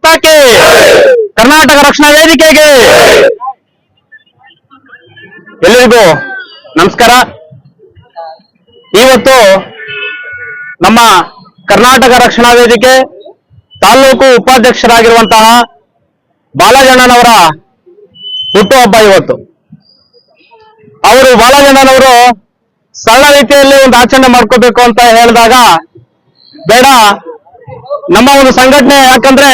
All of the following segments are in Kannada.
ಮಾತಾಕ್ಕೆ ಕರ್ನಾಟಕ ರಕ್ಷಣಾ ವೇದಿಕೆಗೆ ಎಲ್ಲರಿಗೂ ನಮಸ್ಕಾರ. ಇವತ್ತು ನಮ್ಮ ಕರ್ನಾಟಕ ರಕ್ಷಣಾ ವೇದಿಕೆ ತಾಲೂಕು ಉಪಾಧ್ಯಕ್ಷರಾಗಿರುವಂತಹ ಬಾಲಜಣ್ಣನವರ ಹುಟ್ಟುಹಬ್ಬ ಇವತ್ತು. ಅವರು ಬಾಲಜಣ್ಣನವರು ಸರಳ ರೀತಿಯಲ್ಲಿ ಒಂದು ಆಚರಣೆ ಮಾಡ್ಕೋಬೇಕು ಅಂತ ಹೇಳಿದಾಗ ಬೇಡ, ನಮ್ಮ ಒಂದು ಸಂಘಟನೆ ಯಾಕಂದ್ರೆ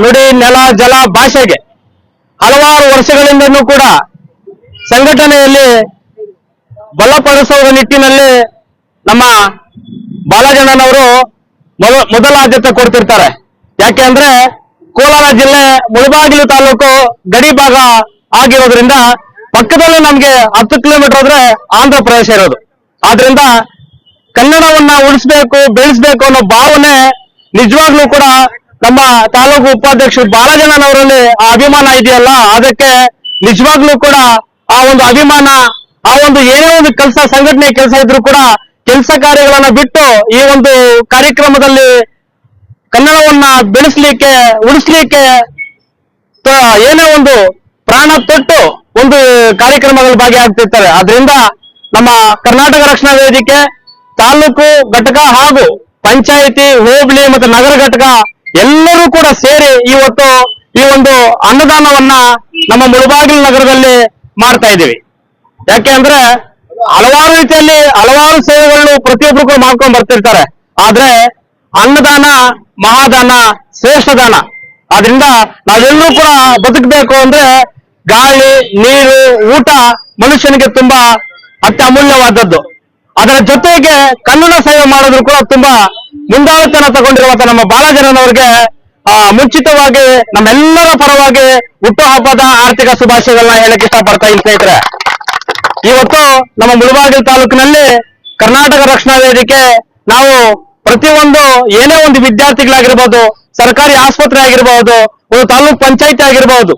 ನುಡಿ ನೆಲ ಜಲ ಭಾಷೆಗೆ ಹಲವಾರು ವರ್ಷಗಳಿಂದನೂ ಕೂಡ ಸಂಘಟನೆಯಲ್ಲಿ ಬಲಪಡಿಸುವ ನಿಟ್ಟಿನಲ್ಲಿ ನಮ್ಮ ಬಾಲಜಣ್ಣನವರು ಮೊದಲ ಆದ್ಯತೆ ಕೊಡ್ತಿರ್ತಾರೆ. ಯಾಕೆ ಅಂದ್ರೆ ಕೋಲಾರ ಜಿಲ್ಲೆ ಮುಳಬಾಗಿಲು ತಾಲೂಕು ಗಡಿ ಭಾಗ ಆಗಿರೋದ್ರಿಂದ ಪಕ್ಕದಲ್ಲಿ ನಮ್ಗೆ 10 ಕಿಲೋಮೀಟರ್ ಹೋದ್ರೆ ಆಂಧ್ರ ಪ್ರದೇಶ ಇರೋದು. ಆದ್ರಿಂದ ಕನ್ನಡವನ್ನ ಉಳಿಸ್ಬೇಕು, ಬೆಳೆಸ್ಬೇಕು ಅನ್ನೋ ಭಾವನೆ ನಿಜವಾಗ್ಲೂ ಕೂಡ ನಮ್ಮ ತಾಲೂಕು ಉಪಾಧ್ಯಕ್ಷರು ಬಾಲಜಣ್ಣನವರಲ್ಲಿ ಆ ಅಭಿಮಾನ ಇದೆಯಲ್ಲ, ಅದಕ್ಕೆ ನಿಜವಾಗ್ಲೂ ಕೂಡ ಆ ಒಂದು ಅಭಿಮಾನ, ಆ ಒಂದು ಏನೇ ಒಂದು ಕೆಲಸ, ಸಂಘಟನೆ ಕೆಲಸ ಇದ್ರೂ ಕೂಡ ಕೆಲಸ ಕಾರ್ಯಗಳನ್ನ ಬಿಟ್ಟು ಈ ಒಂದು ಕಾರ್ಯಕ್ರಮದಲ್ಲಿ ಕನ್ನಡವನ್ನ ಬೆಳೆಸ್ಲಿಕ್ಕೆ, ಉಳಿಸ್ಲಿಕ್ಕೆ ಏನೇ ಒಂದು ಪ್ರಾಣ ತೊಟ್ಟು ಒಂದು ಕಾರ್ಯಕ್ರಮಗಳು ಭಾಗಿಯಾಗ್ತಿರ್ತಾರೆ. ಆದ್ರಿಂದ ನಮ್ಮ ಕರ್ನಾಟಕ ರಕ್ಷಣಾ ವೇದಿಕೆ ತಾಲೂಕು ಘಟಕ ಹಾಗೂ ಪಂಚಾಯಿತಿ, ಹೋಬಳಿ ಮತ್ತು ನಗರ ಘಟಕ ಎಲ್ಲರೂ ಕೂಡ ಸೇರಿ ಇವತ್ತು ಈ ಒಂದು ಅನ್ನದಾನವನ್ನ ನಮ್ಮ ಮುಳಬಾಗಿಲು ನಗರದಲ್ಲಿ ಮಾಡ್ತಾ ಇದ್ದೀವಿ. ಯಾಕೆ ಅಂದ್ರೆ ಹಲವಾರು ರೀತಿಯಲ್ಲಿ ಹಲವಾರು ಸೇವೆಗಳನ್ನು ಪ್ರತಿಯೊಬ್ಬರು ಕೂಡ ಮಾಡ್ಕೊಂಡು ಬರ್ತಿರ್ತಾರೆ. ಆದ್ರೆ ಅನ್ನದಾನ ಮಹಾದಾನ ಶ್ರೇಷ್ಠ ದಾನ. ಆದ್ರಿಂದ ನಾವೆಲ್ಲರೂ ಕೂಡ ಬದುಕಬೇಕು ಅಂದ್ರೆ ಗಾಳಿ, ನೀರು, ಊಟ ಮನುಷ್ಯನಿಗೆ ತುಂಬಾ ಅತ್ಯಮೂಲ್ಯವಾದದ್ದು. ಅದರ ಜೊತೆಗೆ ಕನ್ನಡ ಸೇವೆ ಮಾಡೋದ್ರು ಕೂಡ ತುಂಬಾ ಮುಂದಾಳತನ ತಗೊಂಡಿರುವಂತ ನಮ್ಮ ಬಾಲಜಣ್ಣನವರಿಗೆ ಮುಂಚಿತವಾಗಿ ನಮ್ಮೆಲ್ಲರ ಪರವಾಗಿ ಹುಟ್ಟುಹಬ್ಬದ ಆರ್ಥಿಕ ಶುಭಾಶಯಗಳನ್ನ ಹೇಳಕ್ ಇಷ್ಟಪಡ್ತಾ ಇದ್ದೀನಿ ಸ್ನೇಹಿತರೆ. ಇವತ್ತು ನಮ್ಮ ಮುಳಬಾಗಿಲು ತಾಲೂಕಿನಲ್ಲಿ ಕರ್ನಾಟಕ ರಕ್ಷಣಾ ವೇದಿಕೆ ನಾವು ಪ್ರತಿಯೊಂದು ಏನೇ ಒಂದು ವಿದ್ಯಾರ್ಥಿಗಳಾಗಿರ್ಬೋದು, ಸರ್ಕಾರಿ ಆಸ್ಪತ್ರೆ ಆಗಿರ್ಬಹುದು, ಒಂದು ತಾಲೂಕ್ ಪಂಚಾಯಿತಿ ಆಗಿರ್ಬಹುದು,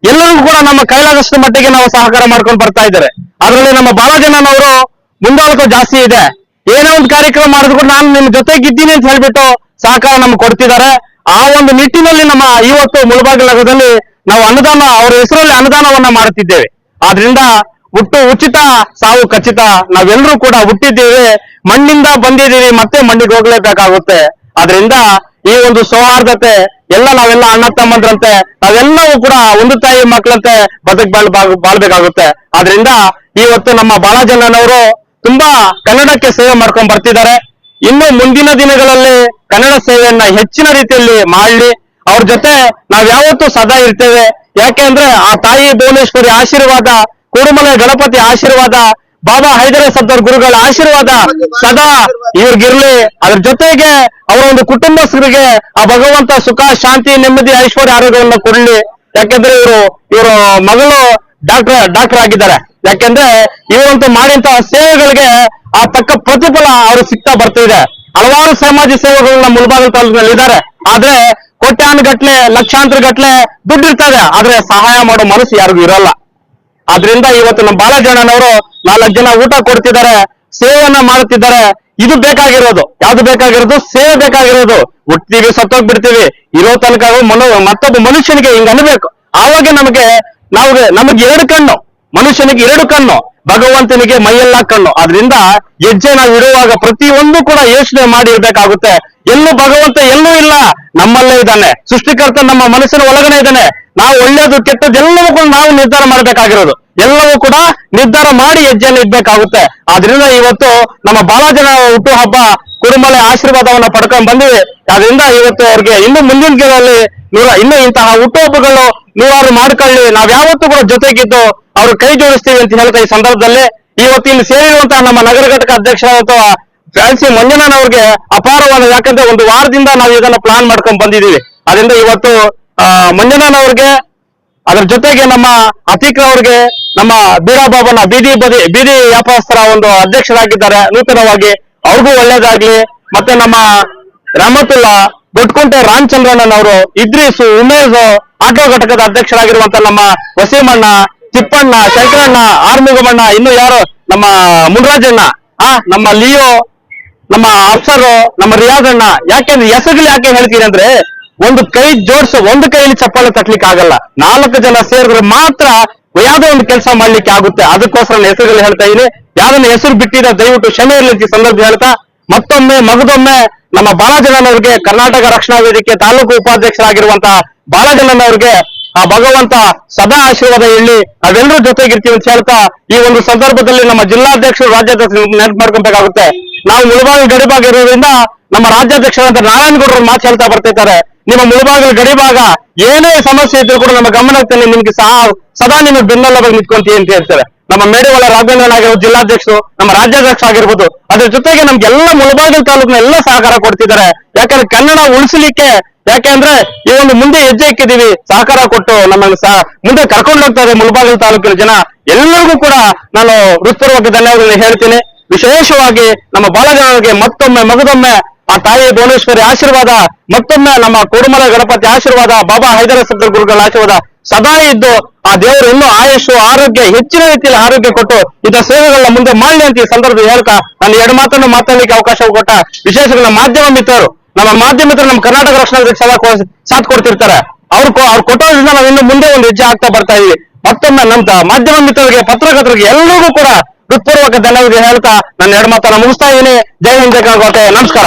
ಎಲ್ಲರಿಗೂ ಕೂಡ ನಮ್ಮ ಕೈಲಾದಷ್ಟು ಮಟ್ಟಿಗೆ ನಾವು ಸಹಕಾರ ಮಾಡ್ಕೊಂಡು ಬರ್ತಾ ಇದ್ದಾರೆ. ಅದರಲ್ಲಿ ನಮ್ಮ ಬಾಲಜಣ್ಣನವರು ಮುಂದಾಳತ್ವ ಜಾಸ್ತಿ ಇದೆ. ಏನೇ ಒಂದು ಕಾರ್ಯಕ್ರಮ ಮಾಡಿದ್ರು ಕೂಡ ನಾನು ನಿಮ್ ಜೊತೆಗಿದ್ದೀನಿ ಅಂತ ಹೇಳ್ಬಿಟ್ಟು ಸಹಕಾರ ನಮ್ಗೆ ಕೊಡ್ತಿದ್ದಾರೆ. ಆ ಒಂದು ನಿಟ್ಟಿನಲ್ಲಿ ನಮ್ಮ ಇವತ್ತು ಮುಳಬಾಗಿಲು ನಗರದಲ್ಲಿ ನಾವು ಅನ್ನದಾನ, ಅವರ ಹೆಸರಲ್ಲಿ ಅನ್ನದಾನವನ್ನ ಮಾಡುತ್ತಿದ್ದೇವೆ. ಆದ್ರಿಂದ ಹುಟ್ಟು ಉಚಿತ, ಸಾವು ಖಚಿತ. ನಾವೆಲ್ಲರೂ ಕೂಡ ಹುಟ್ಟಿದ್ದೀವಿ, ಮಣ್ಣಿಂದ ಬಂದಿದ್ದೀವಿ, ಮತ್ತೆ ಮಣ್ಣಿಗೆ ಹೋಗ್ಲೇಬೇಕಾಗುತ್ತೆ. ಆದ್ರಿಂದ ಈ ಒಂದು ಸೌಹಾರ್ದತೆ ನಾವೆಲ್ಲ ಅಣ್ಣ ತಮ್ಮಂದ್ರಂತೆ, ನಾವೆಲ್ಲವೂ ಕೂಡ ಒಂದು ತಾಯಿ ಮಕ್ಕಳಂತೆ ಬಾಳ್ಬೇಕಾಗುತ್ತೆ. ಆದ್ರಿಂದ ಇವತ್ತು ನಮ್ಮ ಬಾಲಜಣ್ಣನವರು ತುಂಬಾ ಕನ್ನಡಕ್ಕೆ ಸೇವೆ ಮಾಡ್ಕೊಂಡು ಬರ್ತಿದ್ದಾರೆ. ಇನ್ನು ಮುಂದಿನ ದಿನಗಳಲ್ಲಿ ಕನ್ನಡ ಸೇವೆಯನ್ನ ಹೆಚ್ಚಿನ ರೀತಿಯಲ್ಲಿ ಮಾಡಲಿ. ಅವ್ರ ಜೊತೆ ನಾವ್ ಯಾವತ್ತೂ ಸದಾ ಇರ್ತೇವೆ. ಯಾಕೆ ಅಂದ್ರೆ ಆ ತಾಯಿ ಭುವನೇಶ್ವರಿ ಆಶೀರ್ವಾದ, ಕೂಡುಮಲೆ ಗಣಪತಿ ಆಶೀರ್ವಾದ, ಬಾಬಾ ಹೈದರ ಸದ್ದರ್ ಗುರುಗಳ ಆಶೀರ್ವಾದ ಸದಾ ಇವ್ರಿಗಿರ್ಲಿ. ಅದ್ರ ಜೊತೆಗೆ ಅವರ ಒಂದು ಕುಟುಂಬಸ್ಥರಿಗೆ ಆ ಭಗವಂತ ಸುಖ, ಶಾಂತಿ, ನೆಮ್ಮದಿ, ಐಶ್ವರ್ಯ, ಆರೋಗ್ಯವನ್ನು ಕೊಡ್ಲಿ. ಯಾಕೆಂದ್ರೆ ಇವರು ಮಗಳು ಡಾಕ್ಟರ್ ಆಗಿದ್ದಾರೆ. ಯಾಕೆಂದ್ರೆ ಇವರಂತೂ ಮಾಡಿದಂತಹ ಸೇವೆಗಳಿಗೆ ಆ ತಕ್ಕ ಪ್ರತಿಫಲ ಅವರು ಸಿಗ್ತಾ ಬರ್ತಿದೆ. ಹಲವಾರು ಸಮಾಜ ಸೇವೆಗಳನ್ನ ಮುಳಬಾಗಿಲು ತಾಲೂಕಿನಲ್ಲಿ ಇದ್ದಾರೆ. ಆದ್ರೆ ಕೋಟ್ಯಾನುಗಟ್ಲೆ, ಲಕ್ಷಾಂತರ ಗಟ್ಲೆ ದುಡ್ಡು ಇರ್ತದೆ, ಆದ್ರೆ ಸಹಾಯ ಮಾಡೋ ಮನಸ್ಸು ಯಾರಿಗೂ ಇರಲ್ಲ. ಆದ್ರಿಂದ ಇವತ್ತು ನಮ್ಮ ಬಾಲಜಣ್ಣನವರು 4 ಜನ ಊಟ ಕೊಡ್ತಿದ್ದಾರೆ, ಸೇವೆಯನ್ನ ಮಾಡುತ್ತಿದ್ದಾರೆ. ಇದು ಬೇಕಾಗಿರೋದು, ಯಾವ್ದು ಬೇಕಾಗಿರೋದು? ಸೇವೆ ಬೇಕಾಗಿರೋದು. ಹುಟ್ತೀವಿ, ಸತ್ತೋಗ್ಬಿಡ್ತೀವಿ, ಇರೋ ತನಕ ಮತ್ತೊಬ್ಬ ಮನುಷ್ಯನಿಗೆ ಹಿಂಗ ಅನ್ಬೇಕು. ಆವಾಗ ನಮಗೆ 2 ಕಣ್ಣು, ಮನುಷ್ಯನಿಗೆ 2 ಕಣ್ಣು, ಭಗವಂತನಿಗೆ ಮೈಯೆಲ್ಲ ಕಣ್ಣು. ಆದ್ರಿಂದ ಹೆಜ್ಜೆ ನಾವು ಇಡುವಾಗ ಪ್ರತಿಯೊಂದು ಕೂಡ ಯೋಚನೆ ಮಾಡಿ ಇರ್ಬೇಕಾಗುತ್ತೆ. ಎಲ್ಲೂ ಭಗವಂತ ಎಲ್ಲೂ ಇಲ್ಲ, ನಮ್ಮಲ್ಲೇ ಇದ್ದಾನೆ. ಸೃಷ್ಟಿಕರ್ತ ನಮ್ಮ ಮನಸ್ಸಿನ ಒಳಗಡೆ ಇದ್ದಾನೆ. ನಾವು ಒಳ್ಳೇದು ಕೆಟ್ಟದ್ದು ಎಲ್ಲವೂ ಕೂಡ ನಾವು ನಿರ್ಧಾರ ಮಾಡಬೇಕಾಗಿರೋದು. ಎಲ್ಲವೂ ಕೂಡ ನಿರ್ಧಾರ ಮಾಡಿ ಹೆಜ್ಜೆಯನ್ನು ಇಡ್ಬೇಕಾಗುತ್ತೆ. ಆದ್ರಿಂದ ಇವತ್ತು ನಮ್ಮ ಬಾಲಜನ ಹುಟ್ಟುಹಬ್ಬ ಕುರುಮಲೆ ಆಶೀರ್ವಾದವನ್ನ ಪಡ್ಕೊಂಡು ಬಂದಿವಿ. ಆದ್ರಿಂದ ಇವತ್ತು ಅವ್ರಿಗೆ ಇನ್ನು ಮುಂದಿನ ದಿನದಲ್ಲಿ ಇನ್ನೂ ಇಂತಹ ಹುಟ್ಟುಹಬ್ಬಗಳು 100 ಮಾಡ್ಕೊಳ್ಳಿ. ನಾವ್ ಯಾವತ್ತೂ ಕೂಡ ಜೊತೆಗಿದ್ದು ಅವ್ರು ಕೈ ಜೋಡಿಸ್ತೀವಿ ಅಂತ ಹೇಳ್ತಾ ಈ ಸಂದರ್ಭದಲ್ಲಿ ಇವತ್ತು ಇಲ್ಲಿ ಸೇರಿರುವಂತಹ ನಮ್ಮ ನಗರ ಘಟಕ ಅಧ್ಯಕ್ಷರಾದ ಫ್ಯಾನ್ಸಿ ಮಂಜಣ್ಣನವ್ರಿಗೆ ಅಪಾರವಾದ, ಯಾಕಂದ್ರೆ 1 ವಾರದಿಂದ ನಾವು ಇದನ್ನ ಪ್ಲಾನ್ ಮಾಡ್ಕೊಂಡು ಬಂದಿದ್ದೀವಿ. ಅದರಿಂದ ಇವತ್ತು ಮಂಜಣ್ಣನವ್ರಿಗೆ, ಅದರ ಜೊತೆಗೆ ನಮ್ಮ ಅತೀಕ್ ಅವ್ರಿಗೆ, ನಮ್ಮ ಬೀರಾಬಾಬನ ಬೀದಿ ವ್ಯಾಪಾರಸ್ಥರ ಒಂದು ಅಧ್ಯಕ್ಷರಾಗಿದ್ದಾರೆ ನೂತನವಾಗಿ, ಅವ್ರಿಗೂ ಒಳ್ಳೇದಾಗ್ಲಿ. ಮತ್ತೆ ನಮ್ಮ ರಹಮತುಲ್ಲಾ, ದೊಡ್ಡಕುಂಟೆ ರಾಮಚಂದ್ರಣ್ಣನವರು, ಇದ್ರೀಸು, ಉಮೇಶ್ ಆಟೋ ಘಟಕದ ಅಧ್ಯಕ್ಷರಾಗಿರುವಂತ ನಮ್ಮ ವಸೀಮಣ್ಣ, ತಿಪ್ಪಣ್ಣ, ಶಂಕರಣ್ಣ, ಆರ್ಮುಗಮಣ್ಣ, ಇನ್ನು ಯಾರು ನಮ್ಮ ಮುನ್ರಾಜಣ್ಣ, ನಮ್ಮ ಲಿಯೋ, ನಮ್ಮ ಅಫ್ಸರು, ನಮ್ಮ ರಿಯಾಜಣ್ಣ. ಯಾಕೆಂದ್ರೆ ಹೆಸರುಗಳು ಯಾಕೆ ಹೇಳ್ತೀನಿ ಅಂದ್ರೆ ಒಂದು ಕೈ ಒಂದು ಕೈಯಲ್ಲಿ ಚಪ್ಪಾಳೆ ತಟ್ಲಿಕ್ಕೆ ಆಗಲ್ಲ. 4 ಜನ ಸೇರಿದ್ರೆ ಮಾತ್ರ ಯಾವುದೋ ಒಂದು ಕೆಲಸ ಮಾಡ್ಲಿಕ್ಕೆ ಆಗುತ್ತೆ. ಅದಕ್ಕೋಸ್ಕರ ನನ್ನ ಹೆಸರುಗಳು ಹೇಳ್ತಾ ಇದೀನಿ. ಯಾರನ್ನ ಹೆಸರು ಬಿಟ್ಟಿದ ದಯವಿಟ್ಟು ಕ್ಷಮೆ ಇರಲಿ ಸಂದರ್ಭ ಹೇಳ್ತಾ, ಮತ್ತೊಮ್ಮೆ ಮಗದೊಮ್ಮೆ ನಮ್ಮ ಬಾಲಜನನವರಿಗೆ ಕರ್ನಾಟಕ ರಕ್ಷಣಾ ವೇದಿಕೆ ತಾಲೂಕು ಉಪಾಧ್ಯಕ್ಷರಾಗಿರುವಂತಹ ಬಾಲಜನನವರಿಗೆ ಆ ಭಗವಂತ ಸದಾ ಆಶೀರ್ವಾದ ಹೇಳಿ ನಾವೆಲ್ಲರೂ ಜೊತೆಗಿರ್ತೀವಿ ಅಂತ ಹೇಳ್ತಾ, ಈ ಒಂದು ಸಂದರ್ಭದಲ್ಲಿ ನಮ್ಮ ಜಿಲ್ಲಾಧ್ಯಕ್ಷರು ರಾಜ್ಯಾಧ್ಯಕ್ಷರು ನೆನಪು ಮಾಡ್ಕೊಬೇಕಾಗುತ್ತೆ. ನಾವು ಮುಳಬಾಗಿಲು ಗಡಿಭಾಗ ಇರೋದ್ರಿಂದ ನಮ್ಮ ರಾಜ್ಯಾಧ್ಯಕ್ಷರಾದ ನಾರಾಯಣಗೌಡರು ಮಾತು ಹೇಳ್ತಾ ಬರ್ತಿದ್ದಾರೆ, ನಿಮ್ಮ ಮುಳಬಾಗಿಲು ಗಡಿಭಾಗ ಏನೇ ಸಮಸ್ಯೆ ಇದ್ರು ಕೂಡ ನಮ್ಮ ಗಮನಕ್ಕೆ ನಿಮ್ಗೆ ಸದಾ ನಿಮ್ಮ ಬೆನ್ನೆಲುಬಾಗಿ ನಿಂತ್ಕೊಂತೀವಿ ಅಂತ ಹೇಳ್ತಾರೆ. ನಮ್ಮ ಮೇಡಿವಾಳ ರಾಘವೇಂದ್ರನ್ ಆಗಿರ್ಬೋದು ಜಿಲ್ಲಾಧ್ಯಕ್ಷರು, ನಮ್ಮ ರಾಜ್ಯಾಧ್ಯಕ್ಷ ಆಗಿರ್ಬೋದು, ಅದ್ರ ಜೊತೆಗೆ ನಮ್ಗೆಲ್ಲ ಮುಳಬಾಗಿಲು ತಾಲೂಕಿನ ಎಲ್ಲ ಸಹಕಾರ ಕೊಡ್ತಿದ್ದಾರೆ. ಯಾಕಂದ್ರೆ ಕನ್ನಡ ಉಳಿಸಲಿಕ್ಕೆ, ಯಾಕೆಂದ್ರೆ ಈ ಒಂದು ಮುಂದೆ ಹೆಜ್ಜೆ ಇಕ್ಕಿದೀವಿ, ಸಹಕಾರ ಕೊಟ್ಟು ನಮ್ಮನ್ನು ಮುಂದೆ ಕರ್ಕೊಂಡು ಹೋಗ್ತಾರೆ ಮುಳಬಾಗಿಲು ತಾಲೂಕಿನ ಜನ. ಎಲ್ಲರಿಗೂ ಕೂಡ ನಾನು ಹೃತ್ಪೂರ್ವಕ ಧನ್ಯವಾದಗಳನ್ನು ಹೇಳ್ತೀನಿ. ವಿಶೇಷವಾಗಿ ನಮ್ಮ ಬಾಲಜನರಿಗೆ ಮತ್ತೊಮ್ಮೆ ಮಗದೊಮ್ಮೆ ಆ ತಾಯಿ ಭುವನೇಶ್ವರಿ ಆಶೀರ್ವಾದ, ಮತ್ತೊಮ್ಮೆ ನಮ್ಮ ಕುರುಮಲ ಗಣಪತಿ ಆಶೀರ್ವಾದ, ಬಾಬಾ ಹೈದರ ಸದ್ಗುರು ಗುರುಗಳ ಆಶೀರ್ವಾದ ಸದಾ ಇದ್ದು ಆ ದೇವರು ಇನ್ನೂ ಆಯುಷು ಆರೋಗ್ಯ ಹೆಚ್ಚಿನ ರೀತಿಯಲ್ಲಿ ಆರೋಗ್ಯ ಕೊಟ್ಟು ಇಂಥ ಸೇವೆಗಳನ್ನ ಮುಂದೆ ಮಾಡಲಿ ಅಂತ ಈ ಸಂದರ್ಭದಲ್ಲಿ ಹೇಳ್ತಾ ನಾನು 2 ಮಾತನ್ನು ಮಾತಾಡಲಿಕ್ಕೆ ಅವಕಾಶ ಕೊಟ್ಟ ವಿಶೇಷ ನಮ್ಮ ಮಾಧ್ಯಮ ಮಿತ್ರರು, ನಮ್ಮ ಕರ್ನಾಟಕ ರಕ್ಷಣಾ ವೇದಿಕೆ ಸದಾ ಸಾಥ್ ಕೊಡ್ತಿರ್ತಾರೆ. ಅವ್ರು ಕೊಟ್ಟೋದ್ರಿಂದ ನಾವು ಇನ್ನು ಮುಂದೆ ಒಂದು ಹೆಜ್ಜೆ ಆಗ್ತಾ ಬರ್ತಾ ಇದೀವಿ. ಮತ್ತೊಮ್ಮೆ ನಮ್ಮ ಮಾಧ್ಯಮ ಮಿತ್ರರಿಗೆ, ಪತ್ರಕರ್ತರಿಗೆ ಎಲ್ಲರಿಗೂ ಕೂಡ ಹೃತ್ಪೂರ್ವಕ ಧನ್ಯವಾದ ಹೇಳ್ತಾ ನನ್ನ 2 ಮಾತನ್ನ ಮುಗಿಸ್ತಾ ಇದ್ದೀನಿ. ಜೈ ಹಿಂದ್, ಜೈ ಕರ್ನಾಟಕ, ನಮಸ್ಕಾರ.